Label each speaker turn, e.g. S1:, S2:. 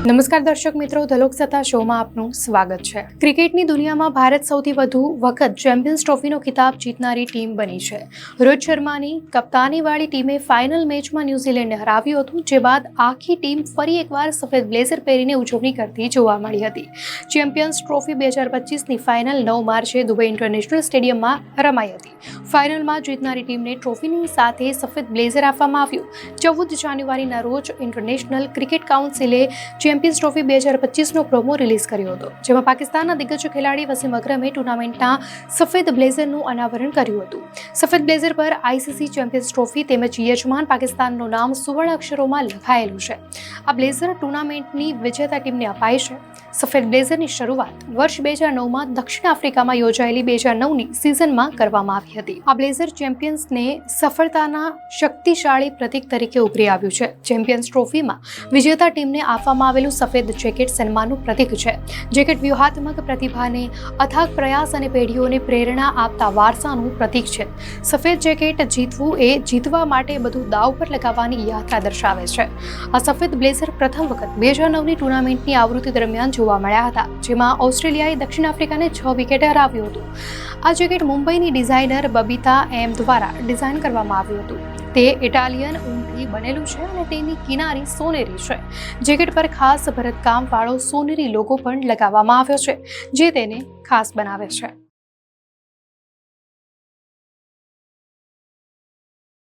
S1: નમસ્કાર દર્શક મિત્રો, ધ લોકસત્તા શોમાં આપનું સ્વાગત છે। ક્રિકેટની દુનિયામાં ભારત સૌથી વધુ વખત ચેમ્પિયન્સ ટ્રોફીનો ખિતાબ જીતનારી ટીમ બની છે। રોહિત શર્માની કપ્તાનીવાળી ટીમે ફાઇનલ મેચમાં ન્યૂઝીલેન્ડને હરાવ્યું હતું, જે બાદ આખી ટીમ ફરી એકવાર સફેદ બ્લેઝર પહેરીને ઉજવણી કરતી જોવા મળી હતી। ચેમ્પિયન્સ ટ્રોફી 2025ની ફાઇનલ 9 માર્ચે દુબઈ ઇન્ટરનેશનલ સ્ટેડિયમમાં રમાઈ હતી। ફાઇનલમાં જીતનારી ટીમને ટ્રોફીની સાથે સફેદ બ્લેઝર આપવામાં આવ્યું। 14 જાન્યુઆરીના રોજ ઇન્ટરનેશનલ ક્રિકેટ કાઉન્સિલે ચેમ્પિયન્સ ટ્રોફી 2025નો પ્રોમો રિલીઝ કર્યો હતો, જેમાં પાકિસ્તાનના દિગ્ગજ ખેલાડી વસીમ અકરમે ટુર્નામેન્ટના સફેદ બ્લેઝરનું અનાવરણ કર્યું હતું। સફેદ બ્લેઝર પર આઈસીસી ચેમ્પિયન્સ ટ્રોફી તેમજ યજમાન પાકિસ્તાનનું નામ સુવર્ણ અક્ષરોમાં લખાયેલું છે। આ બ્લેઝર ટુર્નામેન્ટની વિજેતા ટીમને અપાય છે। સફેદ બ્લેઝરની શરૂઆત વર્ષ 2009માં દક્ષિણ આફ્રિકામાં યોજાયેલી 2009ની સિઝનમાં કરવામાં આવી હતી। આ બ્લેઝર ચેમ્પિયન્સને સફળતાના શક્તિશાળી પ્રતીક તરીકે ઉભરી આવ્યું છે। ચેમ્પિયન્સ ટ્રોફીમાં વિજેતા ટીમને આપવામાં આવેલું સફેદ જેકેટ સન્માનનું પ્રતીક છે। જેકેટ વ્યૂહાત્મક પ્રતિભાને, અથાગ પ્રયાસ અને પેઢીઓને પ્રેરણા આપતા વારસાનું પ્રતીક છે। સફેદ જેકેટ જીતવું એ જીતવા માટે બધું દાવ પર લગાવવાની યાત્રા દર્શાવે છે। આ સફેદ બ્લેઝર પ્રથમ વખત 2009ની ટુર્નામેન્ટની આવૃત્તિ દરમિયાન જોવા મળ્યા હતા, જેમાં ઓસ્ટ્રેલિયાએ દક્ષિણ આફ્રિકાને 6 વિકેટે હરાવ્યું હતું। આ જેકેટ મુંબઈની ડિઝાઇનર બબીતા એમ દ્વારા ડિઝાઇન કરવામાં આવ્યું હતું। તે ઇટાલિયન ઊનથી બનેલું છે અને તેની કિનારી સોનેરી છે। જેકેટ પર ખાસ ભરતકામવાળો સોનેરી લોગો પણ લગાવવામાં આવ્યો છે, જે તેને ખાસ બનાવે છે।